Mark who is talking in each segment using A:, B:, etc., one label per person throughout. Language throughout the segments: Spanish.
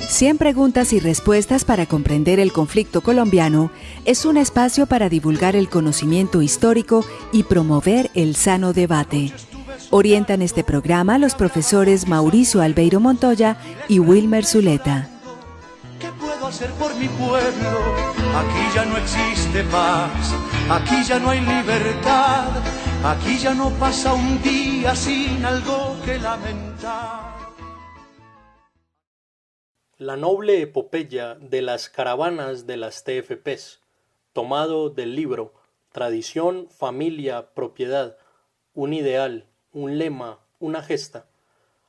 A: 100 preguntas y respuestas para comprender el conflicto colombiano es un espacio para divulgar el conocimiento histórico y promover el sano debate. Orientan este programa los profesores Mauricio Albeiro Montoya y Wilmer Zuleta.
B: ¿Qué puedo hacer por mi pueblo? Aquí ya no existe paz, aquí ya no hay libertad, aquí ya no pasa un día sin algo que lamentar.
C: La noble epopeya de las caravanas de las TFPs, tomado del libro Tradición, Familia, Propiedad, un ideal, un lema, una gesta,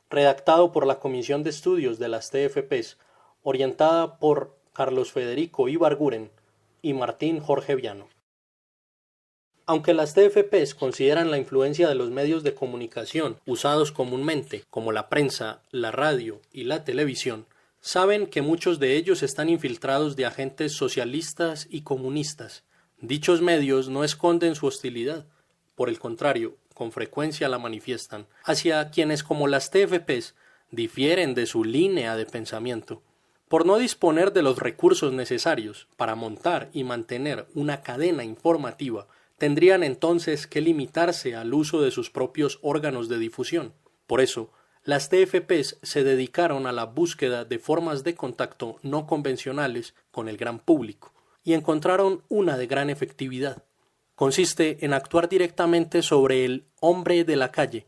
C: redactado por la Comisión de Estudios de las TFPs, orientada por Carlos Federico Ibarguren y Martín Jorge Viano. Aunque las TFPs consideran la influencia de los medios de comunicación usados comúnmente, como la prensa, la radio y la televisión, saben que muchos de ellos están infiltrados de agentes socialistas y comunistas. Dichos medios no esconden su hostilidad, por el contrario, con frecuencia la manifiestan, hacia quienes como las TFPs difieren de su línea de pensamiento. Por no disponer de los recursos necesarios para montar y mantener una cadena informativa, tendrían entonces que limitarse al uso de sus propios órganos de difusión. Por eso, las TFPs se dedicaron a la búsqueda de formas de contacto no convencionales con el gran público, y encontraron una de gran efectividad. Consiste en actuar directamente sobre el hombre de la calle.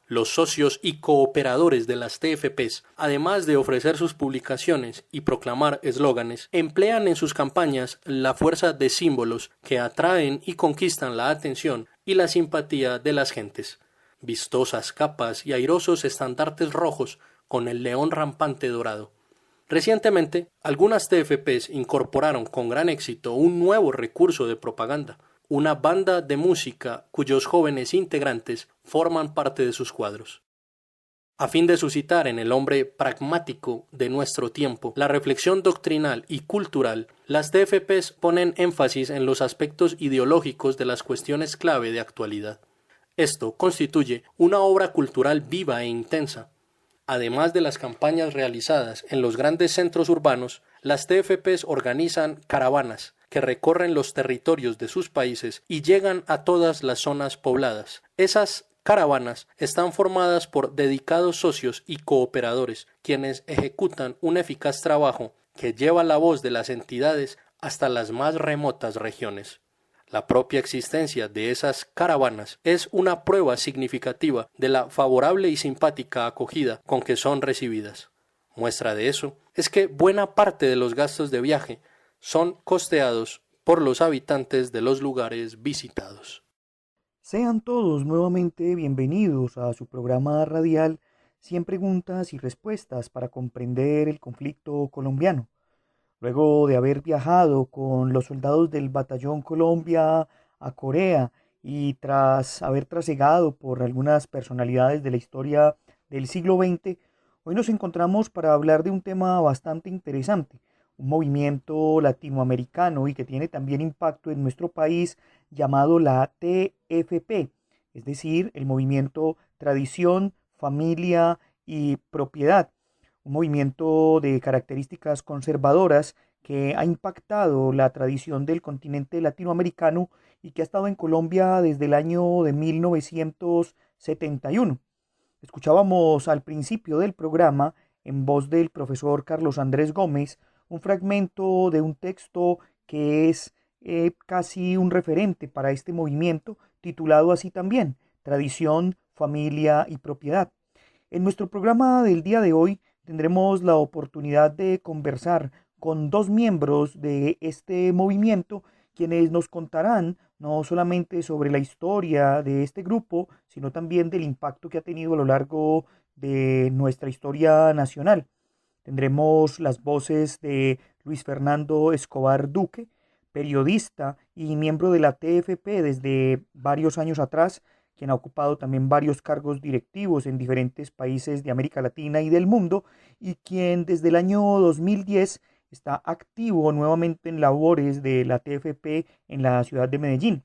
C: Los socios y cooperadores de las TFPs, además de ofrecer sus publicaciones y proclamar eslóganes, emplean en sus campañas la fuerza de símbolos que atraen y conquistan la atención y la simpatía de las gentes. Vistosas capas y airosos estandartes rojos con el león rampante dorado. Recientemente, algunas TFPs incorporaron con gran éxito un nuevo recurso de propaganda, una banda de música cuyos jóvenes integrantes forman parte de sus cuadros. A fin de suscitar en el hombre pragmático de nuestro tiempo la reflexión doctrinal y cultural, las TFPs ponen énfasis en los aspectos ideológicos de las cuestiones clave de actualidad. Esto constituye una obra cultural viva e intensa. Además de las campañas realizadas en los grandes centros urbanos, las TFPs organizan caravanas que recorren los territorios de sus países y llegan a todas las zonas pobladas. Esas caravanas están formadas por dedicados socios y cooperadores, quienes ejecutan un eficaz trabajo que lleva la voz de las entidades hasta las más remotas regiones. La propia existencia de esas caravanas es una prueba significativa de la favorable y simpática acogida con que son recibidas. Muestra de eso es que buena parte de los gastos de viaje son costeados por los habitantes de los lugares visitados.
D: Sean todos nuevamente bienvenidos a su programa radial 100 preguntas y respuestas para comprender el conflicto colombiano. Luego de haber viajado con los soldados del Batallón Colombia a Corea y tras haber trasegado por algunas personalidades de la historia del siglo XX, hoy nos encontramos para hablar de un tema bastante interesante, un movimiento latinoamericano y que tiene también impacto en nuestro país llamado la TFP, es decir, el movimiento Tradición, Familia y Propiedad. Un movimiento de características conservadoras que ha impactado la tradición del continente latinoamericano y que ha estado en Colombia desde el año de 1971. Escuchábamos al principio del programa, en voz del profesor Carlos Andrés Gómez, un fragmento de un texto que es casi un referente para este movimiento, titulado así también, Tradición, Familia y Propiedad. En nuestro programa del día de hoy tendremos la oportunidad de conversar con dos miembros de este movimiento, quienes nos contarán no solamente sobre la historia de este grupo, sino también del impacto que ha tenido a lo largo de nuestra historia nacional. Tendremos las voces de Luis Fernando Escobar Duque, periodista y miembro de la TFP desde varios años atrás, quien ha ocupado también varios cargos directivos en diferentes países de América Latina y del mundo, y quien desde el año 2010 está activo nuevamente en labores de la TFP en la ciudad de Medellín.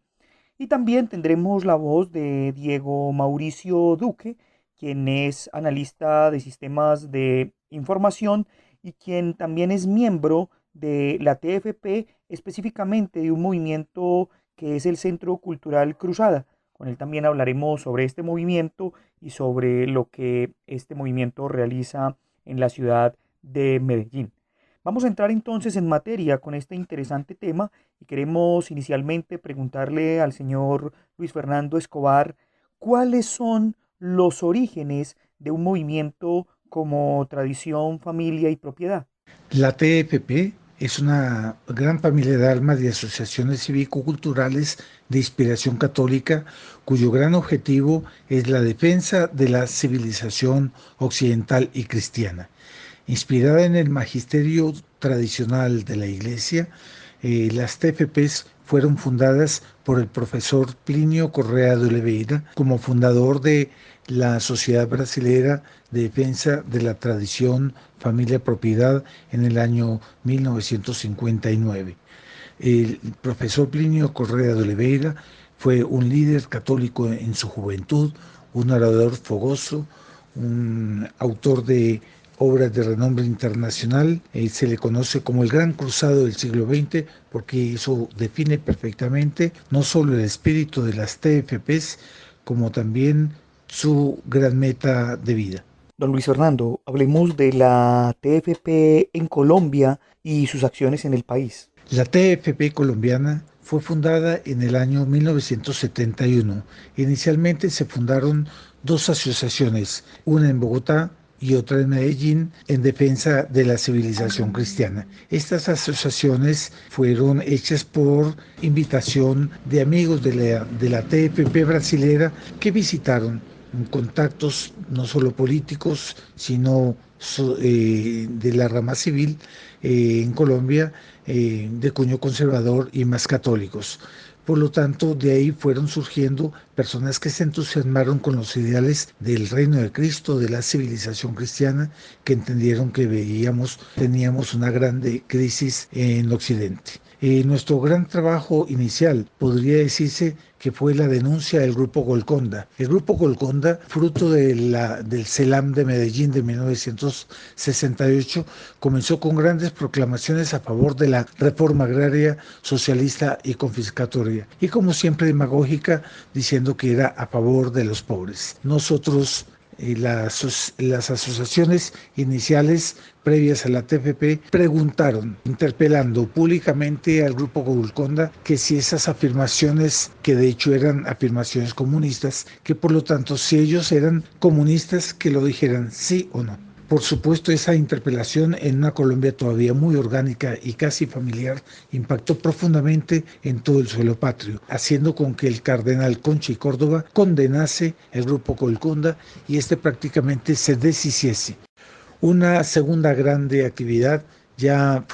D: Y también tendremos la voz de Diego Mauricio Duque, quien es analista de sistemas de información y quien también es miembro de la TFP, específicamente de un movimiento que es el Centro Cultural Cruzada. Con él también hablaremos sobre este movimiento y sobre lo que este movimiento realiza en la ciudad de Medellín. Vamos a entrar entonces en materia con este interesante tema y queremos inicialmente preguntarle al señor Luis Fernando Escobar cuáles son los orígenes de un movimiento como Tradición, Familia y Propiedad.
E: La TFP es una gran familia de almas y asociaciones cívico-culturales de inspiración católica, cuyo gran objetivo es la defensa de la civilización occidental y cristiana. Inspirada en el magisterio tradicional de la Iglesia, las TFPs fueron fundadas por el profesor Plinio Correa de Oliveira como fundador de la Sociedad Brasilera de Defensa de la Tradición, Familia, Propiedad en el año 1959. El profesor Plinio Correa de Oliveira fue un líder católico en su juventud, un orador fogoso, un autor de obras de renombre internacional. Se le conoce como el gran cruzado del siglo XX porque eso define perfectamente no solo el espíritu de las TFPs, como también su gran meta de vida.
D: Don Luis Fernando, hablemos de la TFP en Colombia y sus acciones en el país.
E: La TFP colombiana fue fundada en el año 1971. Inicialmente se fundaron dos asociaciones, una en Bogotá y otra en Medellín, en defensa de la civilización cristiana. Estas asociaciones fueron hechas por invitación de amigos de la TFP brasilera que visitaron contactos no solo políticos, sino de la rama civil en Colombia, de cuño conservador y más católicos. Por lo tanto, de ahí fueron surgiendo personas que se entusiasmaron con los ideales del reino de Cristo, de la civilización cristiana, que entendieron que teníamos una grande crisis en Occidente. Nuestro gran trabajo inicial podría decirse que fue la denuncia del Grupo Golconda. El Grupo Golconda, fruto del CELAM de Medellín de 1968, comenzó con grandes proclamaciones a favor de la reforma agraria, socialista y confiscatoria, y como siempre demagógica, diciendo que era a favor de los pobres. Nosotros, las asociaciones iniciales previas a la TFP preguntaron, interpelando públicamente al Grupo Golconda, que si esas afirmaciones, que de hecho eran afirmaciones comunistas, que por lo tanto si ellos eran comunistas, que lo dijeran sí o no. Por supuesto, esa interpelación en una Colombia todavía muy orgánica y casi familiar impactó profundamente en todo el suelo patrio, haciendo con que el cardenal Concha y Córdoba condenase el Grupo Golconda y prácticamente se deshiciese. Una segunda grande actividad ya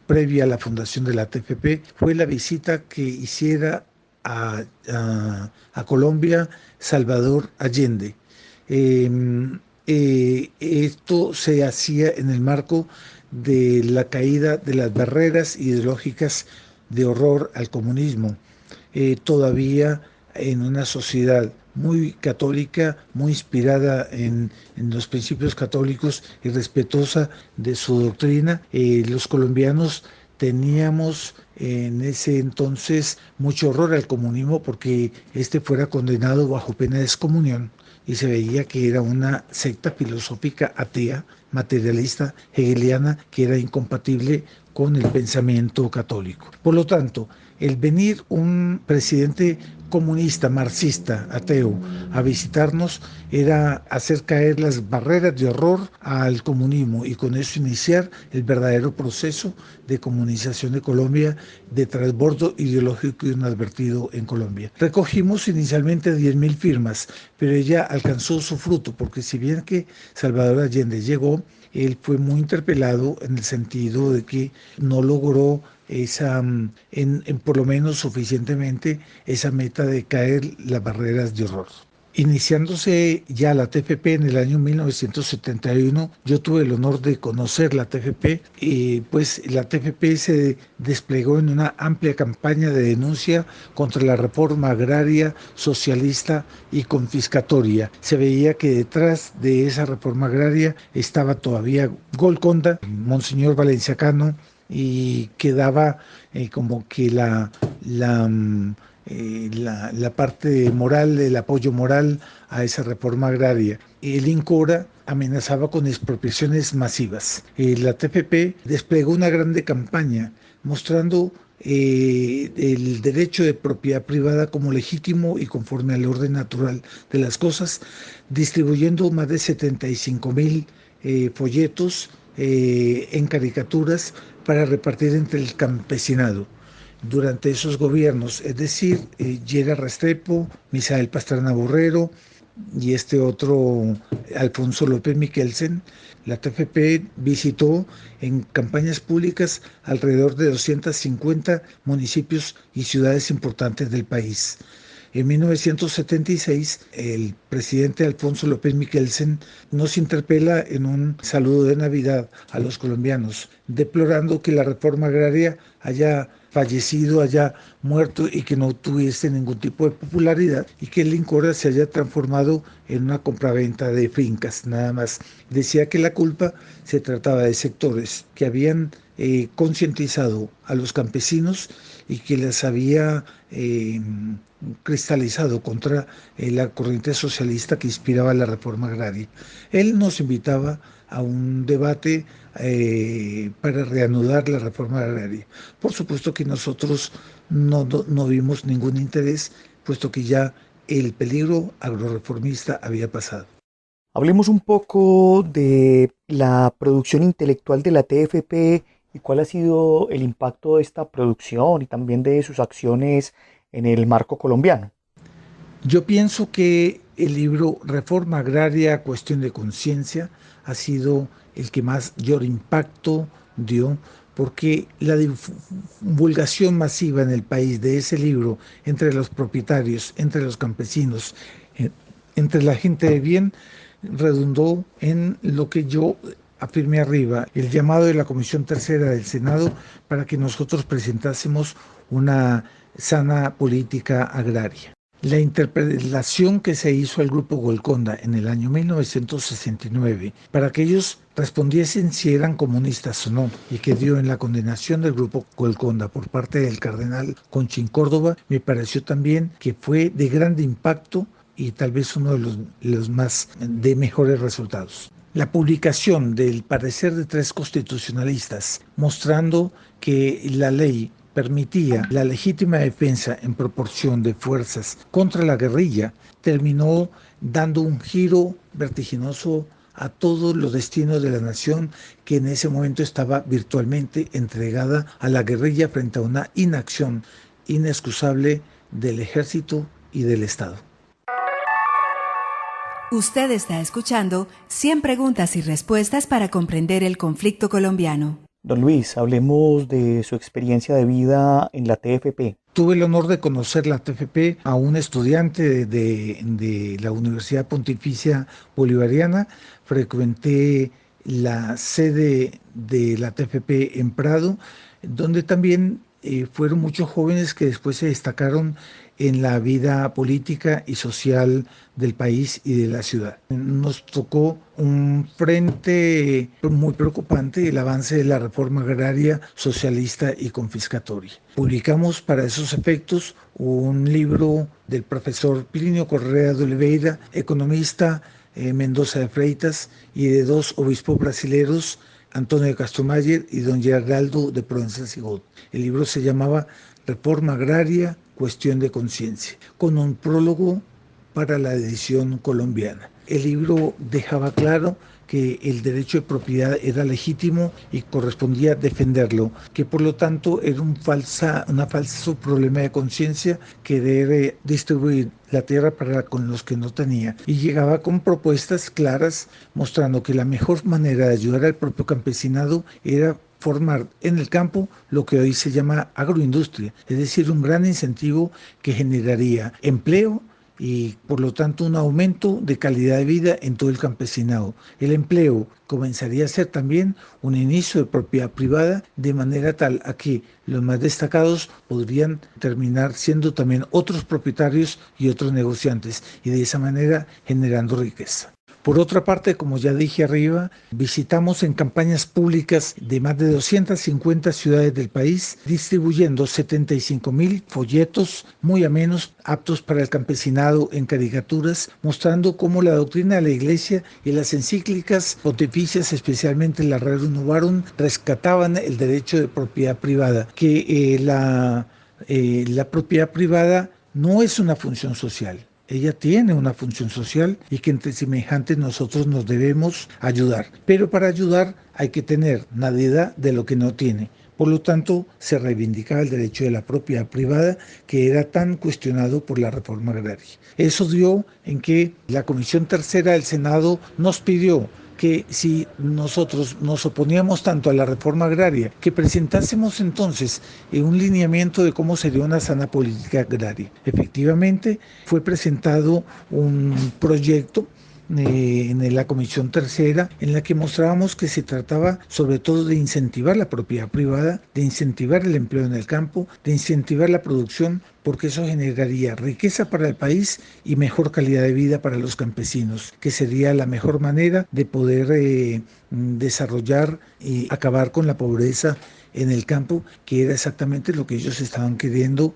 E: previa a la fundación de la TFP fue la visita que hiciera a Colombia Salvador Allende. Esto se hacía en el marco de la caída de las barreras ideológicas de horror al comunismo. Todavía en una sociedad muy católica, muy inspirada en los principios católicos y respetuosa de su doctrina, los colombianos teníamos en ese entonces mucho horror al comunismo porque fuera condenado bajo pena de excomunión y se veía que era una secta filosófica atea, materialista, hegeliana, que era incompatible con el pensamiento católico. Por lo tanto, el venir un presidente comunista, marxista, ateo, a visitarnos era hacer caer las barreras de horror al comunismo y con eso iniciar el verdadero proceso de comunización de Colombia, de transbordo ideológico inadvertido en Colombia. Recogimos inicialmente 10.000 firmas, pero ella alcanzó su fruto, porque si bien que Salvador Allende llegó, él fue muy interpelado en el sentido de que no logró por lo menos suficientemente esa meta de caer las barreras de horror. Iniciándose ya la TFP en el año 1971, yo tuve el honor de conocer la TFP y pues la TFP se desplegó en una amplia campaña de denuncia contra la reforma agraria, socialista y confiscatoria. Se veía que detrás de esa reforma agraria estaba todavía Golconda, Monseñor Valenciano, y que daba como que la parte moral, el apoyo moral a esa reforma agraria. El INCORA amenazaba con expropiaciones masivas. La TFP desplegó una grande campaña mostrando el derecho de propiedad privada como legítimo y conforme al orden natural de las cosas, distribuyendo más de 75,000 folletos en caricaturas para repartir entre el campesinado durante esos gobiernos, es decir, Llera Restrepo, Misael Pastrana Borrero y este otro, Alfonso López Miquelsen. La TFP visitó en campañas públicas alrededor de 250 municipios y ciudades importantes del país. En 1976, el presidente Alfonso López Miquelsen nos interpela en un saludo de Navidad a los colombianos, deplorando que la reforma agraria haya fallecido, haya muerto y que no tuviese ningún tipo de popularidad y que el INCORA se haya transformado en una compraventa de fincas, nada más. Decía que la culpa se trataba de sectores que habían concientizado a los campesinos y que les había cristalizado contra la corriente socialista que inspiraba la reforma agraria. Él nos invitaba a un debate para reanudar la reforma agraria. Por supuesto que nosotros no vimos ningún interés, puesto que ya el peligro agroreformista había pasado.
D: Hablemos un poco de la producción intelectual de la TFP y cuál ha sido el impacto de esta producción y también de sus acciones en el marco colombiano.
E: Yo pienso que el libro Reforma Agraria, Cuestión de Conciencia ha sido el que mayor impacto dio, porque la divulgación masiva en el país de ese libro entre los propietarios, entre los campesinos, entre la gente de bien, redundó en lo que yo afirmé arriba, el llamado de la Comisión Tercera del Senado para que nosotros presentásemos una sana política agraria. La interpelación que se hizo al grupo Golconda en el año 1969 para que ellos respondiesen si eran comunistas o no, y que dio en la condenación del grupo Golconda por parte del cardenal Conchín Córdoba, me pareció también que fue de grande impacto y tal vez uno de los más de mejores resultados. La publicación del parecer de 3 constitucionalistas mostrando que la ley permitía la legítima defensa en proporción de fuerzas contra la guerrilla, terminó dando un giro vertiginoso a todos los destinos de la nación que en ese momento estaba virtualmente entregada a la guerrilla frente a una inacción inexcusable del ejército y del Estado.
A: Usted está escuchando 100 preguntas y respuestas para comprender el conflicto colombiano.
D: Don Luis, hablemos de su experiencia de vida en la TFP.
E: Tuve el honor de conocer la TFP a un estudiante de la Universidad Pontificia Bolivariana. Frecuenté la sede de la TFP en Prado, donde también fueron muchos jóvenes que después se destacaron en la vida política y social del país y de la ciudad. Nos tocó un frente muy preocupante, el avance de la reforma agraria, socialista y confiscatoria. Publicamos para esos efectos un libro del profesor Plinio Correa de Oliveira, economista, Mendoza de Freitas, y de 2 obispos brasileros, Antonio de Castromayer y don Geraldo de Provenza-Sigot. El libro se llamaba Reforma Agraria, Cuestión de Conciencia, con un prólogo para la edición colombiana. El libro dejaba claro que el derecho de propiedad era legítimo y correspondía defenderlo, que por lo tanto era un falso problema de conciencia que debe distribuir la tierra para con los que no tenía, y llegaba con propuestas claras mostrando que la mejor manera de ayudar al propio campesinado era formar en el campo lo que hoy se llama agroindustria, es decir, un gran incentivo que generaría empleo y por lo tanto un aumento de calidad de vida en todo el campesinado. El empleo comenzaría a ser también un inicio de propiedad privada, de manera tal a que los más destacados podrían terminar siendo también otros propietarios y otros negociantes, y de esa manera generando riqueza. Por otra parte, como ya dije arriba, visitamos en campañas públicas de más de 250 ciudades del país, distribuyendo 75.000 folletos muy amenos, aptos para el campesinado en caricaturas, mostrando cómo la doctrina de la Iglesia y las encíclicas pontificias, especialmente la Rerum Novarum, rescataban el derecho de propiedad privada, que la propiedad privada no es una función social. Ella tiene una función social y que entre semejantes nosotros nos debemos ayudar. Pero para ayudar hay que tener, nadie da de lo que no tiene. Por lo tanto, se reivindicaba el derecho de la propiedad privada que era tan cuestionado por la reforma agraria. Eso dio en que la Comisión Tercera del Senado nos pidió que si nosotros nos oponíamos tanto a la reforma agraria, que presentásemos entonces un lineamiento de cómo sería una sana política agraria. Efectivamente, fue presentado un proyecto en la Comisión Tercera, en la que mostrábamos que se trataba sobre todo de incentivar la propiedad privada, de incentivar el empleo en el campo, de incentivar la producción, porque eso generaría riqueza para el país y mejor calidad de vida para los campesinos, que sería la mejor manera de poder desarrollar y acabar con la pobreza en el campo, que era exactamente lo que ellos estaban queriendo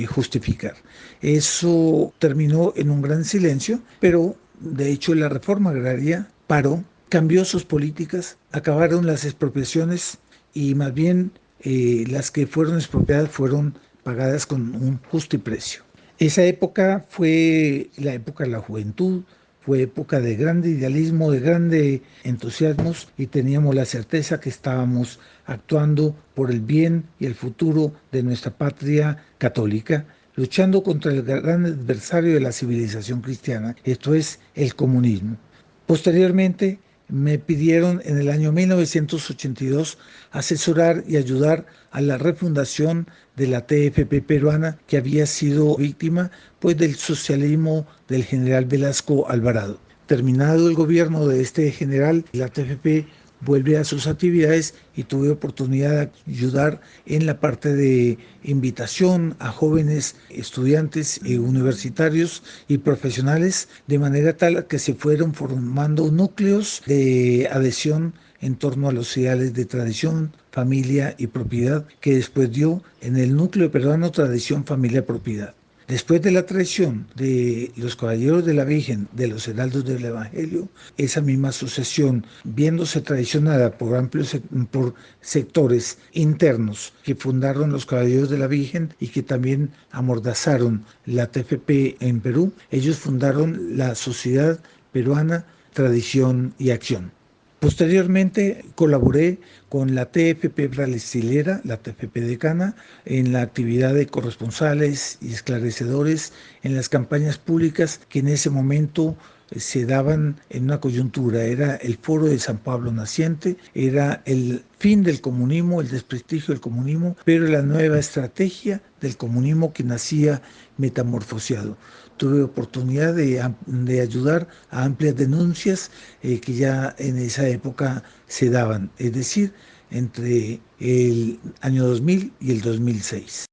E: justificar. Eso terminó en un gran silencio, pero de hecho la reforma agraria paró, cambió sus políticas, acabaron las expropiaciones y más bien las que fueron expropiadas fueron pagadas con un justo precio. Esa época fue la época de la juventud, fue época de grande idealismo, de grande entusiasmos, y teníamos la certeza que estábamos actuando por el bien y el futuro de nuestra patria católica, luchando contra el gran adversario de la civilización cristiana, esto es el comunismo. Posteriormente me pidieron en el año 1982 asesorar y ayudar a la refundación de la TFP peruana, que había sido víctima del socialismo del general Velasco Alvarado. Terminado el gobierno de este general, la TFP vuelve a sus actividades y tuve oportunidad de ayudar en la parte de invitación a jóvenes estudiantes universitarios y profesionales, de manera tal que se fueron formando núcleos de adhesión en torno a los ideales de tradición, familia y propiedad, que después dio en el núcleo peruano tradición, familia, propiedad. Después de la traición de los Caballeros de la Virgen, de los Heraldos del Evangelio, esa misma asociación, viéndose traicionada por sectores internos que fundaron los Caballeros de la Virgen y que también amordazaron la TFP en Perú, ellos fundaron la Sociedad Peruana Tradición y Acción. Posteriormente colaboré con la TFP brasilera, la TFP decana, en la actividad de corresponsales y esclarecedores en las campañas públicas que en ese momento se daban en una coyuntura. Era el Foro de San Pablo naciente, era el fin del comunismo, el desprestigio del comunismo, pero la nueva estrategia del comunismo que nacía metamorfoseado. Tuve oportunidad de ayudar a amplias denuncias que ya en esa época se daban, es decir, entre el año 2000 y el 2006.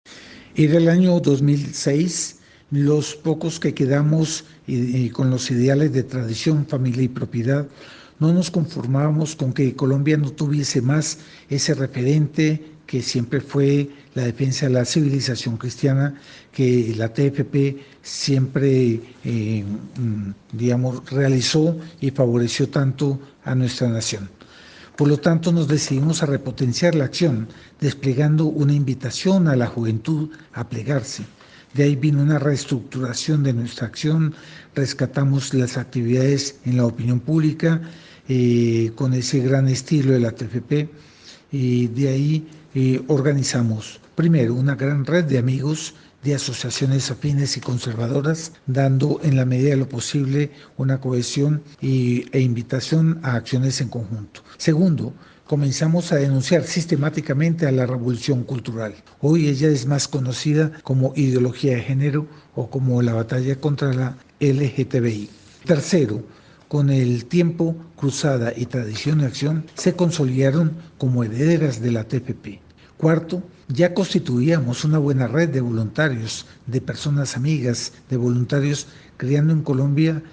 E: Era el año 2006, los pocos que quedamos con los ideales de tradición, familia y propiedad, no nos conformábamos con que Colombia no tuviese más ese referente que siempre fue la defensa de la civilización cristiana, que la TFP siempre, realizó y favoreció tanto a nuestra nación. Por lo tanto, nos decidimos a repotenciar la acción, desplegando una invitación a la juventud a plegarse. De ahí vino una reestructuración de nuestra acción, rescatamos las actividades en la opinión pública con ese gran estilo de la TFP, y de ahí organizamos primero una gran red de amigos de asociaciones afines y conservadoras, dando en la medida de lo posible una cohesión e invitación a acciones en conjunto. Segundo, comenzamos a denunciar sistemáticamente a la revolución cultural. Hoy ella es más conocida como ideología de género o como la batalla contra la LGTBI. Tercero, con el tiempo, Cruzada y Tradición y Acción se consolidaron como herederas de la TFP. Cuarto, ya constituíamos una buena red de voluntarios, de personas amigas, de voluntarios creando en Colombia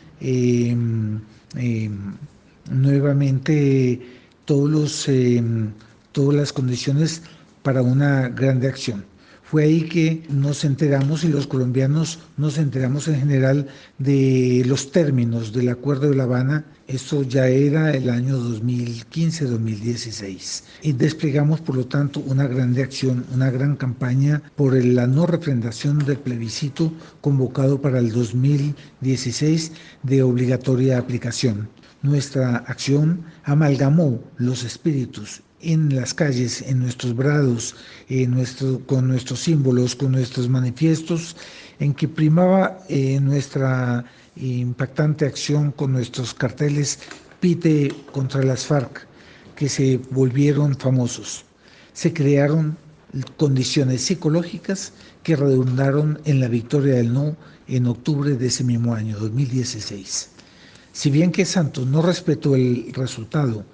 E: nuevamente todas las condiciones para una grande acción. Fue ahí que nos enteramos, y los colombianos nos enteramos en general, de los términos del Acuerdo de La Habana. Esto ya era el año 2015-2016. Y desplegamos, por lo tanto, una grande acción, una gran campaña por la no refrendación del plebiscito convocado para el 2016 de obligatoria aplicación. Nuestra acción amalgamó los espíritus en las calles, en nuestros brados, con nuestros símbolos, con nuestros manifiestos, en que primaba nuestra impactante acción con nuestros carteles Pite contra las FARC, que se volvieron famosos. Se crearon condiciones psicológicas que redundaron en la victoria del no en octubre de ese mismo año, 2016. Si bien que Santos no respetó el resultado,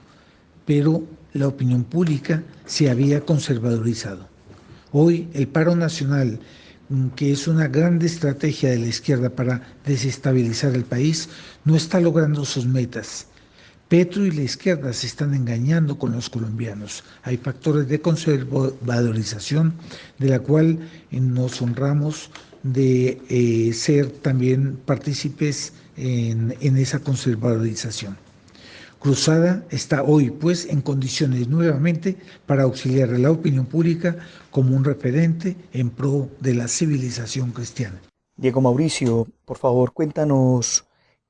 E: pero la opinión pública se había conservadorizado. Hoy el paro nacional, que es una gran estrategia de la izquierda para desestabilizar el país, no está logrando sus metas. Petro y la izquierda se están engañando con los colombianos. Hay factores de conservadorización de la cual nos honramos de ser también partícipes en esa conservadorización. Cruzada está hoy, pues, en condiciones nuevamente para auxiliar a la opinión pública como un referente en pro de la civilización cristiana.
D: Diego Mauricio, por favor, cuéntanos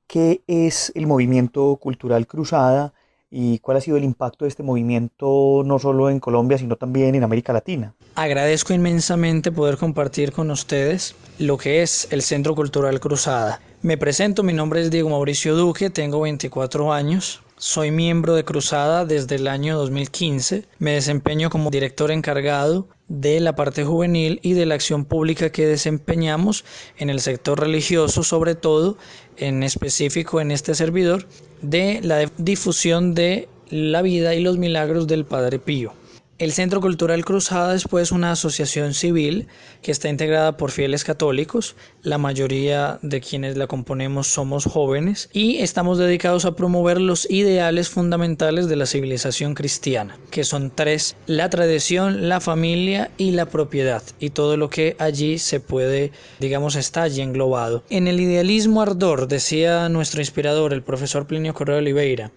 D: qué es el movimiento cultural Cruzada y cuál ha sido el impacto de este movimiento no solo en Colombia, sino también en América Latina.
F: Agradezco inmensamente poder compartir con ustedes lo que es el Centro Cultural Cruzada. Me presento, mi nombre es Diego Mauricio Duque, tengo 24 años. Soy miembro de Cruzada desde el año 2015. Me desempeño como director encargado de la parte juvenil y de la acción pública que desempeñamos en el sector religioso, sobre todo, en específico en este servidor, de la difusión de la vida y los milagros del Padre Pío. El Centro Cultural Cruzada es pues una asociación civil que está integrada por fieles católicos. La mayoría de quienes la componemos somos jóvenes y estamos dedicados a promover los ideales fundamentales de la civilización cristiana, que son 3: la tradición, la familia y la propiedad, y todo lo que allí se puede, está allí englobado. En el idealismo ardor, decía nuestro inspirador, el profesor Plinio Correa Oliveira,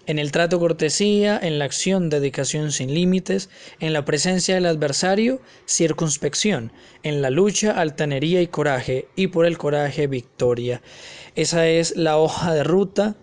F: en el trato cortesía, en la acción dedicación sin límites, en la presencia del adversario circunspección, en la lucha altanería y coraje, y por el coraje victoria. Esa es la hoja de ruta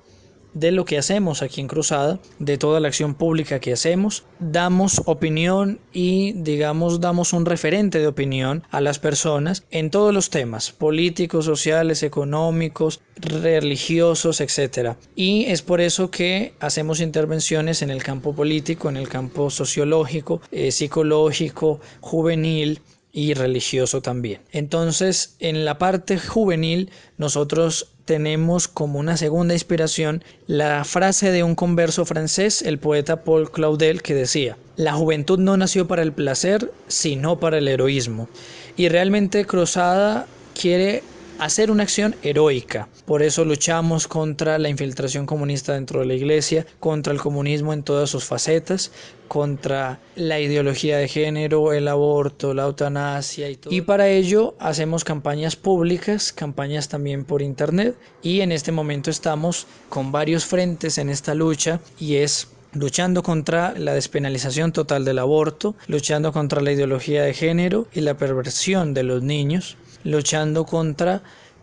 F: de lo que hacemos aquí en Cruzada, de toda la acción pública que hacemos. Damos opinión y damos un referente de opinión a las personas en todos los temas políticos, sociales, económicos, religiosos, etc. Y es por eso que hacemos intervenciones en el campo político, en el campo sociológico, psicológico, juvenil y religioso también. Entonces, en la parte juvenil, nosotros tenemos como una segunda inspiración la frase de un converso francés, el poeta Paul Claudel, que decía: la juventud no nació para el placer, sino para el heroísmo. Y realmente Cruzada quiere hacer una acción heroica. Por eso luchamos contra la infiltración comunista dentro de la iglesia, contra el comunismo en todas sus facetas, contra la ideología de género, el aborto, la eutanasia y todo. Y para ello hacemos campañas públicas, campañas también por internet, y en este momento estamos con varios frentes en esta lucha, y es luchando contra la despenalización total del aborto, luchando contra la ideología de género y la perversión de los niños, luchando contra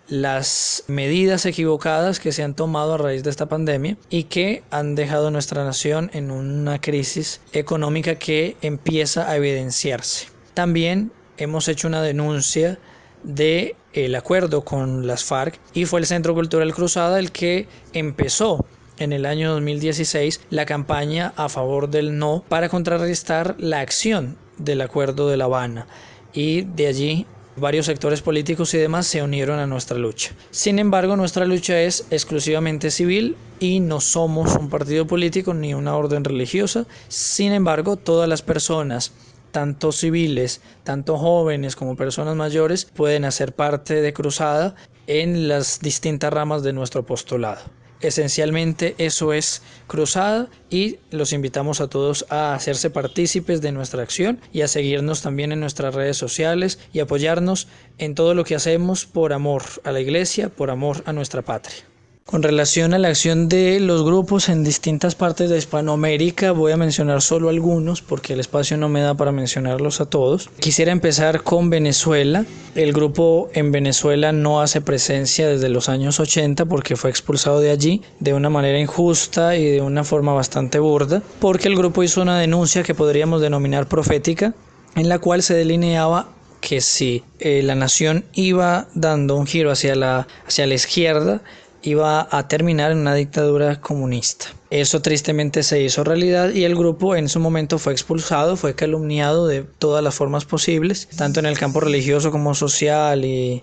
F: las medidas equivocadas que se han tomado a raíz de esta pandemia y que han dejado a nuestra nación en una crisis económica que empieza a evidenciarse. También hemos hecho una denuncia del acuerdo con las FARC, y fue el Centro Cultural Cruzada el que empezó en el año 2016 la campaña a favor del no para contrarrestar la acción del Acuerdo de La Habana, y de allí varios sectores políticos y demás se unieron a nuestra lucha. Sin embargo, nuestra lucha es exclusivamente civil y no somos un partido político ni una orden religiosa. Sin embargo, todas las personas, tanto civiles, tanto jóvenes como personas mayores, pueden hacer parte de Cruzada en las distintas ramas de nuestro apostolado. Esencialmente eso es Cruzada, y los invitamos a todos a hacerse partícipes de nuestra acción y a seguirnos también en nuestras redes sociales y apoyarnos en todo lo que hacemos por amor a la Iglesia, por amor a nuestra patria. Con relación a la acción de los grupos en distintas partes de Hispanoamérica, voy a mencionar solo algunos porque el espacio no me da para mencionarlos a todos. Quisiera empezar con Venezuela. El grupo en Venezuela no hace presencia desde los años 80 porque fue expulsado de allí de una manera injusta y de una forma bastante burda, porque el grupo hizo una denuncia que podríamos denominar profética, en la cual se delineaba que si la nación iba dando un giro hacia la izquierda, iba a terminar en una dictadura comunista. Eso tristemente se hizo realidad y el grupo en su momento fue expulsado, fue calumniado de todas las formas posibles, tanto en el campo religioso como social y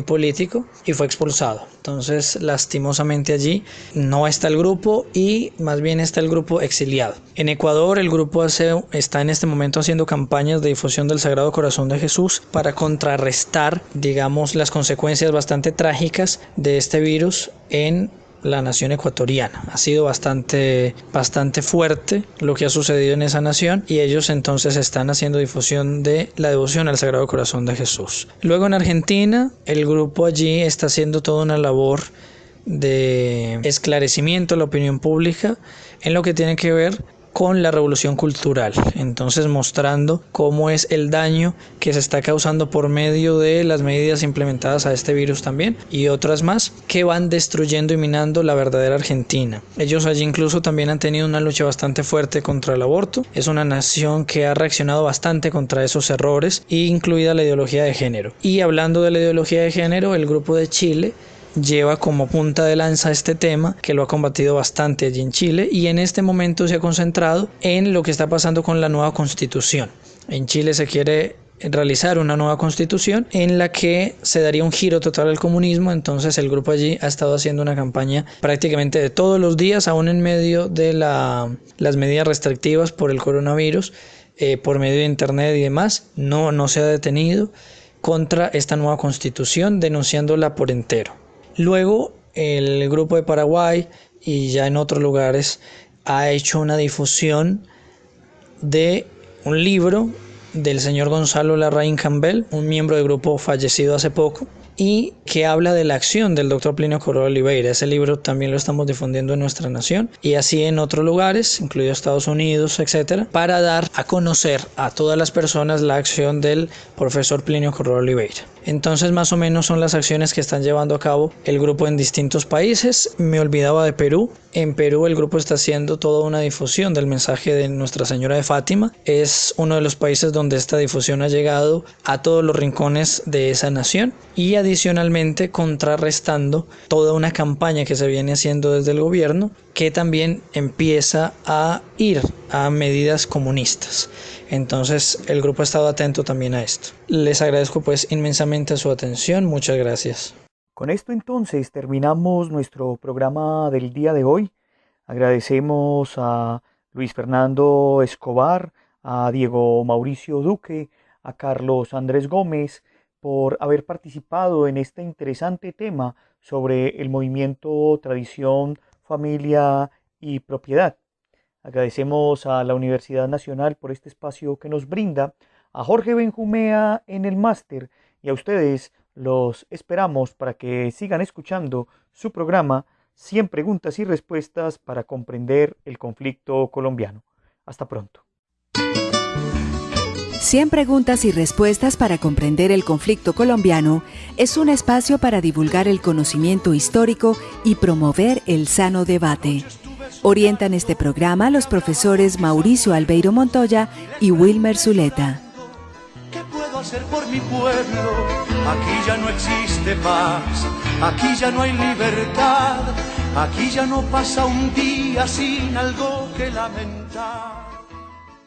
F: político, y fue expulsado. Entonces, lastimosamente allí no está el grupo y más bien está el grupo exiliado. En Ecuador, el grupo está en este momento haciendo campañas de difusión del Sagrado Corazón de Jesús para contrarrestar, digamos, las consecuencias bastante trágicas de este virus en la nación ecuatoriana. Ha sido bastante fuerte lo que ha sucedido en esa nación, y ellos entonces están haciendo difusión de la devoción al Sagrado Corazón de Jesús. Luego en Argentina, el grupo allí está haciendo toda una labor de esclarecimiento a la opinión pública en lo que tiene que ver con la revolución cultural, entonces mostrando cómo es el daño que se está causando por medio de las medidas implementadas a este virus también y otras más que van destruyendo y minando la verdadera Argentina. Ellos allí incluso también han tenido una lucha bastante fuerte contra el aborto. Es una nación que ha reaccionado bastante contra esos errores, incluida la ideología de género. Y hablando de la ideología de género, el grupo de Chile lleva como punta de lanza este tema, que lo ha combatido bastante allí en Chile, y en este momento se ha concentrado en lo que está pasando con la nueva constitución. En Chile se quiere realizar una nueva constitución en la que se daría un giro total al comunismo. Entonces el grupo allí ha estado haciendo una campaña prácticamente de todos los días, aún en medio de las medidas restrictivas por el coronavirus, por medio de internet y demás. No se ha detenido contra esta nueva constitución, denunciándola por entero. Luego, el grupo de Paraguay y ya en otros lugares ha hecho una difusión de un libro del señor Gonzalo Larraín Campbell, un miembro del grupo fallecido hace poco, y que habla de la acción del doctor Plinio Corrêa Oliveira. Ese libro también lo estamos difundiendo en nuestra nación y así en otros lugares, incluido Estados Unidos, etcétera, para dar a conocer a todas las personas la acción del profesor Plinio Corrêa Oliveira. Entonces, más o menos son las acciones que están llevando a cabo el grupo en distintos países. Me olvidaba de Perú. En Perú el grupo está haciendo toda una difusión del mensaje de Nuestra Señora de Fátima. Es uno de los países donde esta difusión ha llegado a todos los rincones de esa nación, y adicionalmente contrarrestando toda una campaña que se viene haciendo desde el gobierno, que también empieza a ir a medidas comunistas. Entonces el grupo ha estado atento también a esto. Les agradezco pues inmensamente su atención. Muchas gracias.
D: Con esto entonces terminamos nuestro programa del día de hoy. Agradecemos a Luis Fernando Escobar, a Diego Mauricio Duque, a Carlos Andrés Gómez por haber participado en este interesante tema sobre el movimiento Tradición, Familia y Propiedad. Agradecemos a la Universidad Nacional por este espacio que nos brinda, a Jorge Benjumea en el máster, y a ustedes los esperamos para que sigan escuchando su programa 100 preguntas y respuestas para comprender el conflicto colombiano. Hasta pronto.
A: 100 preguntas y respuestas para comprender el conflicto colombiano es un espacio para divulgar el conocimiento histórico y promover el sano debate. Orientan este programa los profesores Mauricio Albeiro Montoya y Wilmer Zuleta.
B: ¿Qué puedo hacer por mi pueblo? Aquí ya no existe paz, aquí ya no hay libertad, Aquí ya no pasa un día sin algo que lamentar.